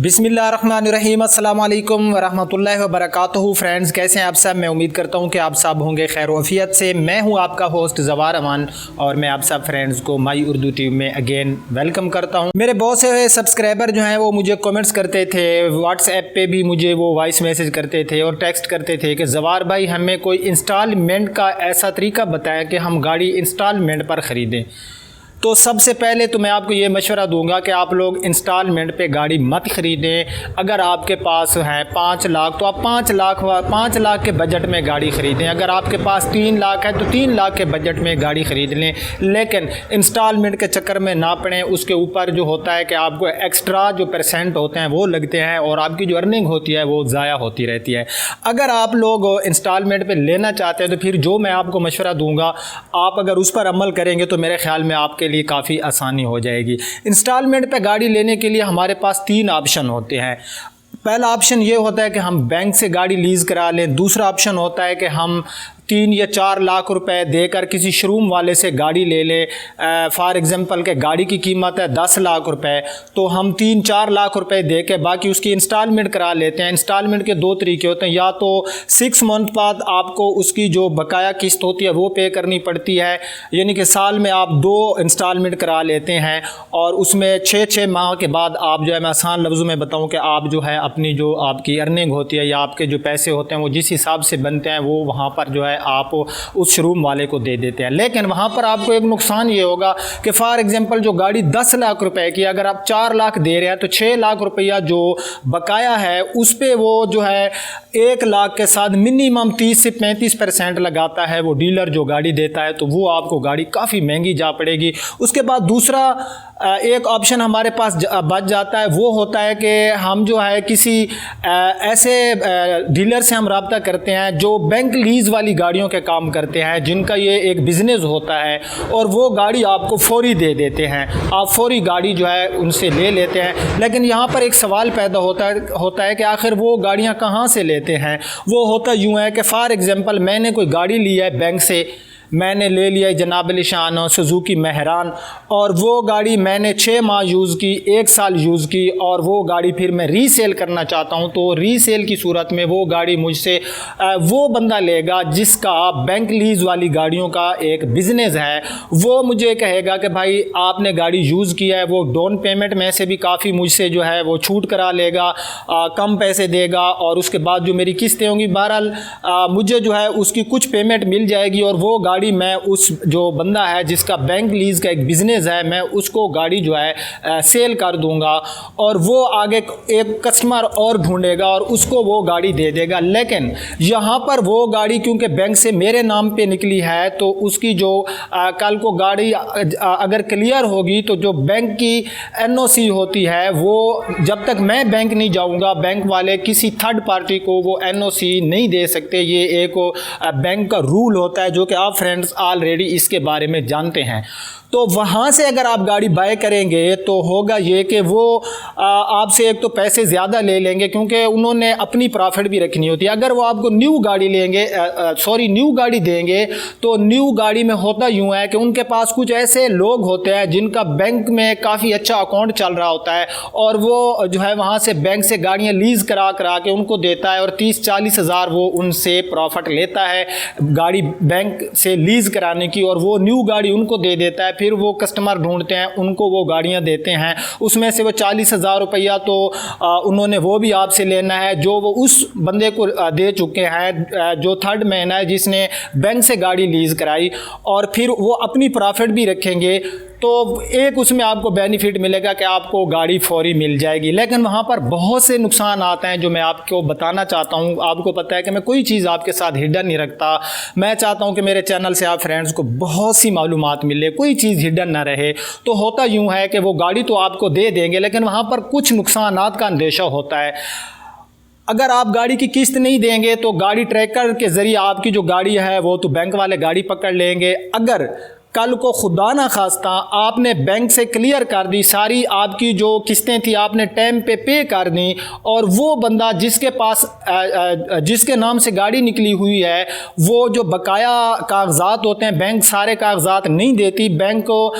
बिस्मिल्लाहिर्रहमानिर्रहीम अस्सलाम वालेकुम वरहमतुल्लाहि वबरकातुहू। फ्रेंड्स, कैसे हैं आप सब? मैं उम्मीद करता हूं कि आप सब होंगे खैर वफ़ियत से। मैं हूं आपका होस्ट ज़वार अमान और मैं आप सब फ्रेंड्स को माई उर्दू टीवी में अगेन वेलकम करता हूं। मेरे बहुत से सब्सक्राइबर जो हैं वो मुझे कमेंट्स करते थे, व्हाट्सएप पे भी मुझे वो वॉइस मैसेज करते थे और टेक्स्ट करते थे कि ज़वार भाई हमें कोई इंस्टॉलमेंट का ऐसा तरीका बताएं कि हम गाड़ी इंस्टॉलमेंट पर ख़रीदें। तो सबसे पहले तो मैं आपको ये मशवरा दूंगा कि आप लोग इंस्टॉलमेंट पे गाड़ी मत ख़रीदें। अगर आपके पास है 5 लाख तो आप 5 लाख के बजट में गाड़ी ख़रीदें। अगर आपके पास 3 लाख है तो 3 लाख के बजट में गाड़ी ख़रीद लें, लेकिन इंस्टॉलमेंट के चक्कर में ना पड़ें। उसके ऊपर जो होता है कि आपको एक्स्ट्रा जो परसेंट होते हैं वो लगते हैं और आपकी जो अर्निंग होती है वो ज़ाया होती रहती है। अगर आप लोग इंस्टॉलमेंट पे लेना चाहते हैं तो फिर जो मैं आपको मशवरा दूंगा, आप अगर उस पर अमल करेंगे तो मेरे ख्याल में आपके लिए काफ़ी आसानी हो जाएगी। इंस्टॉलमेंट पे गाड़ी लेने के लिए हमारे पास 3 ऑप्शन होते हैं। पहला ऑप्शन ये होता है कि हम बैंक से गाड़ी लीज़ करा लें। दूसरा ऑप्शन होता है कि हम 3 या 4 लाख रुपए देकर किसी शोरूम वाले से गाड़ी ले लें। फॉर एग्ज़ाम्पल के गाड़ी की कीमत है 10 लाख रुपए, तो हम 3-4 लाख रुपए दे के बाकी उसकी इंस्टॉलमेंट करा लेते हैं। इंस्टॉलमेंट के 2 तरीके होते हैं, या तो 6 मंथ बाद आपको उसकी जो बकाया किस्त होती है वो पे करनी पड़ती है, यानी कि साल में आप 2 इंस्टॉलमेंट करा लेते हैं और उसमें 6-6 माह के बाद आप जो है, मैं आसान लफ्ज़ों में बताऊँ कि आप जो है अपनी जो आपकी अर्निंग होती है या आपके जो पैसे होते हैं वो जिस हिसाब से बनते हैं वो वहाँ पर जो है आप उस शोरूम वाले को दे देते हैं। लेकिन वहाँ पर आपको एक नुकसान ये होगा कि फॉर एग्जांपल जो गाड़ी 10 लाख रुपए की, अगर आप 4 लाख दे रहे हैं तो 6 लाख रुपया जो बकाया है उस पे वो जो है 1 लाख के साथ मिनिमम 30 से 35% लगाता है वो डीलर जो गाड़ी देता है, तो वो आपको गाड़ी काफ़ी महंगी जा पड़ेगी। उसके बाद दूसरा एक ऑप्शन हमारे पास बच जाता है, वो होता है कि हम जो है किसी ऐसे डीलर से हम रब्ता करते हैं जो बैंक लीज़ वाली गाड़ियों के काम करते हैं, जिनका ये एक बिज़नेस होता है और वो गाड़ी आपको फौरी दे देते हैं। आप फौरी गाड़ी जो है उनसे ले लेते हैं। लेकिन यहाँ पर एक सवाल पैदा होता है कि आखिर वो गाड़ियाँ कहाँ से लेते हैं। वो होता यूँ है कि फ़ॉर एग्ज़ाम्पल मैंने कोई गाड़ी ली है बैंक से, मैंने ले लिया जनाब निशान सुजुकी मेहरान, और वो गाड़ी मैंने 6 माह यूज़ की, 1 साल यूज़ की, और वो गाड़ी फिर मैं रीसेल करना चाहता हूँ। तो रीसेल की सूरत में वो गाड़ी मुझसे वो बंदा लेगा जिसका बैंक लीज़ वाली गाड़ियों का एक बिज़नेस है। वो मुझे कहेगा कि भाई आपने गाड़ी यूज़ किया है, वो डाउन पेमेंट में से भी काफ़ी मुझसे जो है वो छूट करा लेगा, कम पैसे देगा, और उसके बाद जो मेरी किस्तें होंगी बहरहाल मुझे जो है उसकी कुछ पेमेंट मिल जाएगी, और वो गाड़ी मैं उस जो बंदा है जिसका बैंक लीज का एक बिज़नेस है मैं उसको गाड़ी जो है सेल कर दूंगा, और वो आगे एक कस्टमर और ढूंढेगा और उसको वो गाड़ी दे देगा। लेकिन यहाँ पर वो गाड़ी क्योंकि बैंक से मेरे नाम पे निकली है तो उसकी जो कल को गाड़ी अगर क्लियर होगी तो जो बैंक की एनओसी होती है वो जब तक मैं बैंक नहीं जाऊँगा बैंक वाले किसी थर्ड पार्टी को वो एनओसी नहीं दे सकते। ये एक बैंक का रूल होता है जो कि आप फ्रेंड्स ऑलरेडी इसके बारे में जानते हैं। तो वहाँ से अगर आप गाड़ी बाय करेंगे तो होगा ये कि वो आपसे एक तो पैसे ज़्यादा ले लेंगे क्योंकि उन्होंने अपनी प्रॉफिट भी रखनी होती है। अगर वो आपको न्यू गाड़ी देंगे तो न्यू गाड़ी में होता यूँ है कि उनके पास कुछ ऐसे लोग होते हैं जिनका बैंक में काफ़ी अच्छा अकाउंट चल रहा होता है, और वो जो है वहाँ से बैंक से गाड़ियाँ लीज़ करा के उनको देता है और 30-40 हज़ार वो उनसे प्रॉफिट लेता है गाड़ी बैंक से लीज़ कराने की, और वो न्यू गाड़ी उनको दे देता है। फिर वो कस्टमर ढूंढते हैं, उनको वो गाड़ियां देते हैं, उसमें से वो 40 हज़ार रुपया तो उन्होंने वो भी आपसे लेना है जो वो उस बंदे को दे चुके हैं जो थर्ड मैन है जिसने बैंक से गाड़ी लीज़ कराई, और फिर वो अपनी प्रॉफिट भी रखेंगे। तो एक उसमें आपको बेनिफिट मिलेगा कि आपको गाड़ी फौरी मिल जाएगी। लेकिन वहाँ पर बहुत से नुकसान आते हैं जो मैं आपको बताना चाहता हूँ। आपको पता है कि मैं कोई चीज़ आपके साथ हिडन नहीं रखता। मैं चाहता हूँ कि मेरे चैनल से आप फ्रेंड्स को बहुत सी मालूमात मिले, कोई चीज़ हिडन ना रहे। तो होता यूँ है कि वो गाड़ी तो आपको दे देंगे लेकिन वहाँ पर कुछ नुकसानात का अंदेशा होता है। अगर आप गाड़ी की किस्त नहीं देंगे तो गाड़ी ट्रैकर के ज़रिए आपकी जो गाड़ी है वो तो बैंक वाले गाड़ी पकड़ लेंगे। अगर कल को खुदा ना खास्ता आपने बैंक से क्लियर कर दी, सारी आपकी जो किस्तें थी आपने टाइम पे कर दी, और वो बंदा जिसके पास जिसके नाम से गाड़ी निकली हुई है वो जो बकाया कागजात होते हैं, बैंक सारे कागजात नहीं देती, बैंक को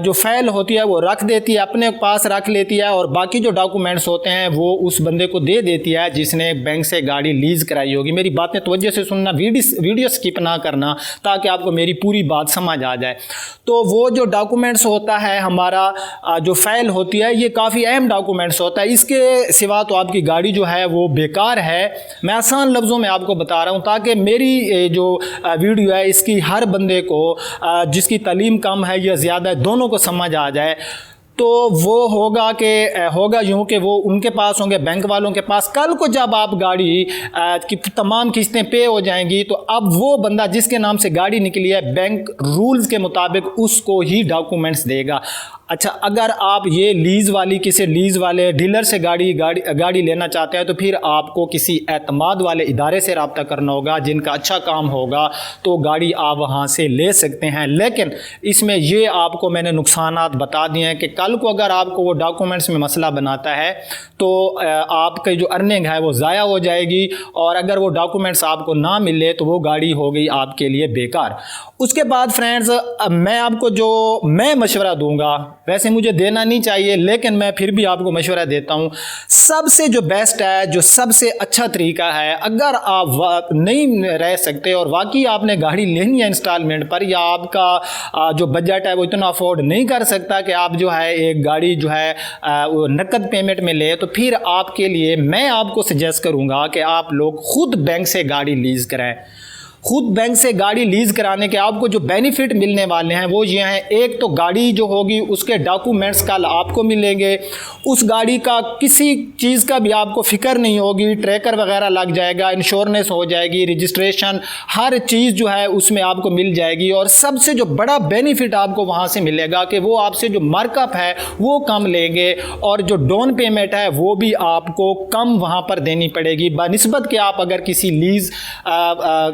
जो फाइल होती है वो रख देती है, अपने पास रख लेती है, और बाकी जो डॉक्यूमेंट्स होते हैं वो उस बंदे को दे देती है जिसने बैंक से गाड़ी लीज कराई होगी। मेरी बातें तवज्जो से सुनना, वीडियो स्किप ना करना ताकि आपको मेरी पूरी बात समझ आ जाए। तो वो जो डॉक्यूमेंट्स होता है हमारा जो फाइल होती है ये काफ़ी अहम डॉक्यूमेंट्स होता है, इसके सिवा तो आपकी गाड़ी जो है वो बेकार है। मैं आसान लफ्ज़ों में आपको बता रहा हूँ ताकि मेरी जो वीडियो है इसकी हर बंदे को जिसकी तालीम कम है या ज़्यादा है दोनों को समझ आ जाए। तो वो होगा यूँ कि वो उनके पास होंगे, बैंक वालों के पास। कल को जब आप गाड़ी की तमाम किस्तें पे हो जाएंगी तो अब वो बंदा जिसके नाम से गाड़ी निकली है बैंक रूल्स के मुताबिक उसको ही डॉक्यूमेंट्स देगा। अच्छा, अगर आप ये किसी लीज़ वाले डीलर से गाड़ी लेना चाहते हैं तो फिर आपको किसी एतमाद वाले इदारे से रब्ता करना होगा जिनका अच्छा काम होगा, तो गाड़ी आप वहाँ से ले सकते हैं। लेकिन इसमें ये आपको मैंने नुकसानात बता दिए हैं कि कल को अगर आपको वो डॉक्यूमेंट्स में मसला बनाता है तो आपकी जो अर्निंग है वो ज़ाया हो जाएगी, और अगर वो डॉक्यूमेंट्स आपको ना मिले तो वो गाड़ी हो गई आपके लिए बेकार। उसके बाद फ्रेंड्स, मैं मशवरा दूंगा, वैसे मुझे देना नहीं चाहिए लेकिन मैं फिर भी आपको मशवरा देता हूँ, सबसे जो बेस्ट है, जो सबसे अच्छा तरीका है, अगर आप नहीं रह सकते और वाकई आपने गाड़ी लेनी है इंस्टॉलमेंट पर, या आपका जो बजट है वो इतना अफोर्ड नहीं कर सकता कि आप जो है एक गाड़ी जो है वो नकद पेमेंट में ले, तो फिर आपके लिए मैं आपको सजेस्ट करूँगा कि आप लोग खुद बैंक से गाड़ी लीज़ कराएं। खुद बैंक से गाड़ी लीज़ कराने के आपको जो बेनिफिट मिलने वाले हैं वो ये हैं, एक तो गाड़ी जो होगी उसके डॉक्यूमेंट्स कल आपको मिलेंगे, उस गाड़ी का किसी चीज़ का भी आपको फ़िक्र नहीं होगी, ट्रैकर वगैरह लग जाएगा, इंश्योरेंस हो जाएगी, रजिस्ट्रेशन, हर चीज़ जो है उसमें आपको मिल जाएगी। और सबसे जो बड़ा बेनिफिट आपको वहाँ से मिलेगा कि वो आपसे जो मार्कअप है वो कम लेंगे, और जो डाउन पेमेंट है वो भी आपको कम वहाँ पर देनी पड़ेगी बनिस्बत के आप अगर किसी लीज़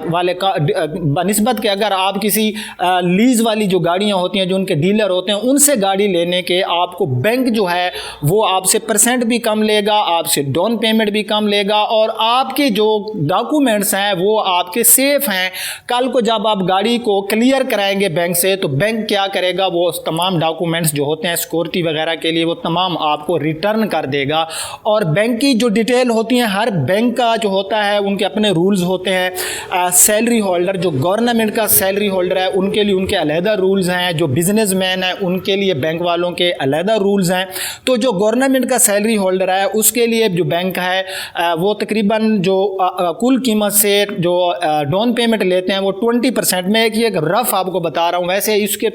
वाले बनिस्बत के अगर आप किसी लीज वाली जो गाड़ियां होती हैं जो उनके डीलर होते हैं उनसे गाड़ी लेने के आपको बैंक जो है वो आपसे परसेंट भी कम लेगा, आपसे डाउन पेमेंट भी कम लेगा, और आपके जो डॉक्यूमेंट्स हैं वो आपके सेफ हैं। कल को जब आप गाड़ी को क्लियर कराएंगे बैंक से तो बैंक क्या करेगा, वो तमाम डॉक्यूमेंट्स जो होते हैं सिक्योरिटी वगैरह के लिए वो तमाम आपको रिटर्न कर देगा। और बैंक की जो डिटेल होती है, हर बैंक का जो होता है उनके अपने रूल्स होते हैं। सैलरी होल्डर, जो गवर्नमेंट का सैलरी होल्डर है उनके लिए उनके अलहदा रूल्स हैं, जो बिजनेसमैन है उनके लिए बैंक वालों के अलहदा रूल्स हैं। तो जो गवर्नमेंट का सैलरी होल्डर है उसके लिए जो बैंक है वो तकरीबन जो कुल कीमत से जो डाउन पेमेंट लेते हैं वो 20%। मैं एक रफ आपको बता रहा हूँ, वैसे इसके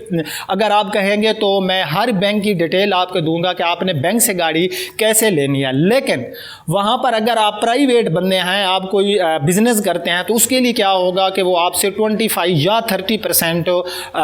अगर आप कहेंगे तो मैं हर बैंक की डिटेल आपको दूंगा कि आपने बैंक से गाड़ी कैसे लेनी है। लेकिन वहाँ पर अगर आप प्राइवेट बंदे हैं, आप कोई बिजनेस करते हैं, तो उसके लिए क्या होगा कि वो आपसे 25 या 30%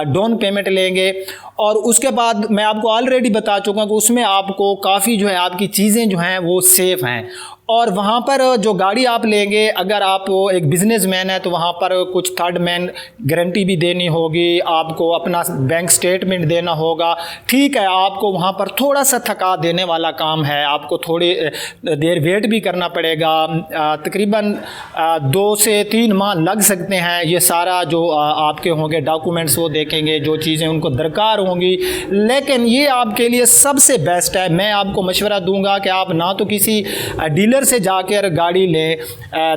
डाउन पेमेंट लेंगे। और उसके बाद मैं आपको ऑलरेडी बता चुका हूँ कि उसमें आपको काफ़ी जो है आपकी चीज़ें जो हैं वो सेफ़ हैं। और वहाँ पर जो गाड़ी आप लेंगे, अगर आप एक बिजनेसमैन है तो वहाँ पर कुछ थर्ड मैन गारंटी भी देनी होगी, आपको अपना बैंक स्टेटमेंट देना होगा। ठीक है, आपको वहाँ पर थोड़ा सा थका देने वाला काम है, आपको थोड़ी देर वेट भी करना पड़ेगा, तकरीबन 2 से 3 माह लग सकते हैं। ये सारा जो आपके होंगे डॉक्यूमेंट्स वो देखेंगे, जो चीज़ें उनको दरकार होंगी, लेकिन ये आपके लिए सबसे बेस्ट है। मैं आपको मशवरा दूंगा कि आप ना तो किसी डीलर से जाकर गाड़ी लें,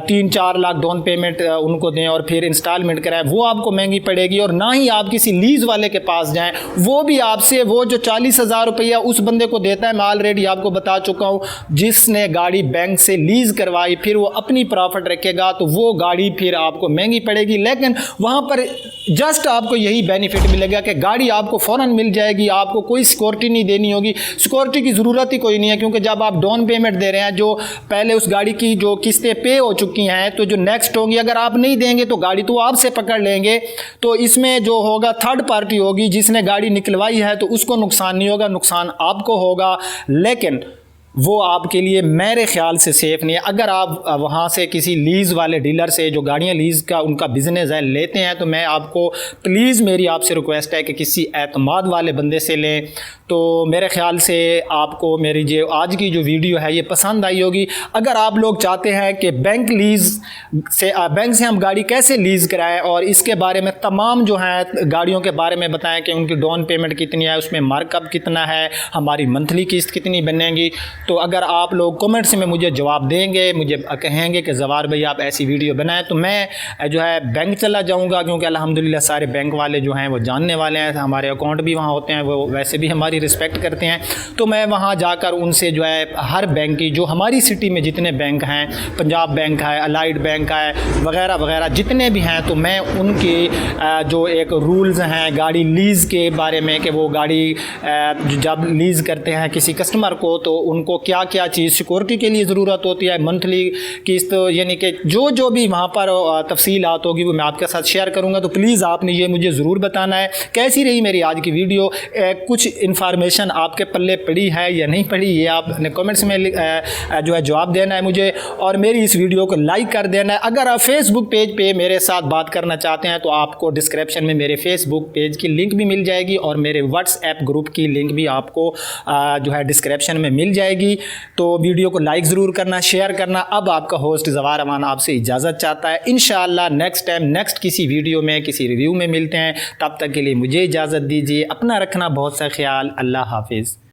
3-4 लाख डाउन पेमेंट उनको दें और फिर इंस्टॉलमेंट कराएं, वो आपको महंगी पड़ेगी। और ना ही आप किसी लीज वाले के पास जाएं, वो भी आपसे वो जो 40,000 रुपया उस बंदे को देता है, मैं ऑलरेडी आपको बता चुका हूँ, जिसने गाड़ी बैंक से लीज करवाई, फिर वो अपनी प्रॉफिट रखेगा तो वो गाड़ी फिर आपको महंगी पड़ेगी। लेकिन वहाँ पर जस्ट आपको यही बेनिफिट मिलेगा कि गाड़ी आपको फ़ौरन मिल जाएगी, आपको कोई सिक्योरिटी नहीं देनी होगी। सिक्योरिटी की ज़रूरत ही कोई नहीं है, क्योंकि जब आप डाउन पेमेंट दे रहे हैं, जो पहले उस गाड़ी की जो किस्तें पे हो चुकी हैं, तो जो नेक्स्ट होंगी अगर आप नहीं देंगे तो गाड़ी तो आपसे पकड़ लेंगे। तो इसमें जो होगा थर्ड पार्टी होगी, जिसने गाड़ी निकलवाई है, तो उसको नुकसान नहीं होगा, नुकसान आपको होगा। लेकिन वो आपके लिए मेरे ख्याल से सेफ़ नहीं है। अगर आप वहाँ से किसी लीज़ वाले डीलर से जो गाड़ियाँ लीज़ का उनका बिज़नेस है लेते हैं, तो मैं आपको प्लीज़ मेरी आपसे रिक्वेस्ट है कि किसी एतमाद वाले बंदे से लें। तो मेरे ख्याल से आपको मेरी जो आज की जो वीडियो है ये पसंद आई होगी। अगर आप लोग चाहते हैं कि बैंक से हम गाड़ी कैसे लीज़ कराएं और इसके बारे में तमाम जो है गाड़ियों के बारे में बताएं कि उनकी डाउन पेमेंट कितनी है, उसमें मार्कअप कितना है, हमारी मंथली किस्त कितनी बनेगी, तो अगर आप लोग कमेंट्स में मुझे जवाब देंगे, मुझे कहेंगे कि जवार भाई आप ऐसी वीडियो बनाएं, तो मैं जो है बैंक चला जाऊंगा, क्योंकि अल्हम्दुलिल्लाह सारे बैंक वाले जो हैं वो जानने वाले हैं, हमारे अकाउंट भी वहाँ होते हैं, वो वैसे भी हमारी रिस्पेक्ट करते हैं। तो मैं वहाँ जाकर उनसे जो है हर बैंक की जो हमारी सिटी में जितने बैंक हैं, पंजाब बैंक है, अलाइड बैंक है, वगैरह वगैरह जितने भी हैं, तो मैं उनकी जो एक रूल्स हैं गाड़ी लीज़ के बारे में कि वो गाड़ी जब लीज़ करते हैं किसी कस्टमर को तो उनको क्या क्या चीज़ सिक्योरिटी के लिए ज़रूरत होती है, मंथली किस्त, यानी कि जो भी वहाँ पर तफसीलात होगी वो मैं आपके साथ शेयर करूँगा। तो प्लीज़ आपने ये मुझे ज़रूर बताना है कैसी रही मेरी आज की वीडियो, कुछ इन्फॉर्मेशन आपके पल्ले पड़ी है या नहीं पड़ी, ये आपने कमेंट्स में जो है जवाब देना है मुझे, और मेरी इस वीडियो को लाइक कर देना है। अगर आप फेसबुक पेज पे मेरे साथ बात करना चाहते हैं तो आपको डिस्क्रिप्शन में मेरे फेसबुक पेज की लिंक भी मिल जाएगी और मेरे व्हाट्सएप ग्रुप की लिंक भी आपको जो है डिस्क्रिप्शन में मिल जाएगी। तो वीडियो को लाइक ज़रूर करना, शेयर करना। अब आपका होस्ट जवार अमान आपसे इजाज़त चाहता है। इंशाअल्लाह नेक्स्ट टाइम नेक्स्ट किसी वीडियो में किसी रिव्यू में मिलते हैं। तब तक के लिए मुझे इजाज़त दीजिए। अपना रखना बहुत सा ख्याल। अल्लाह हाफिज़।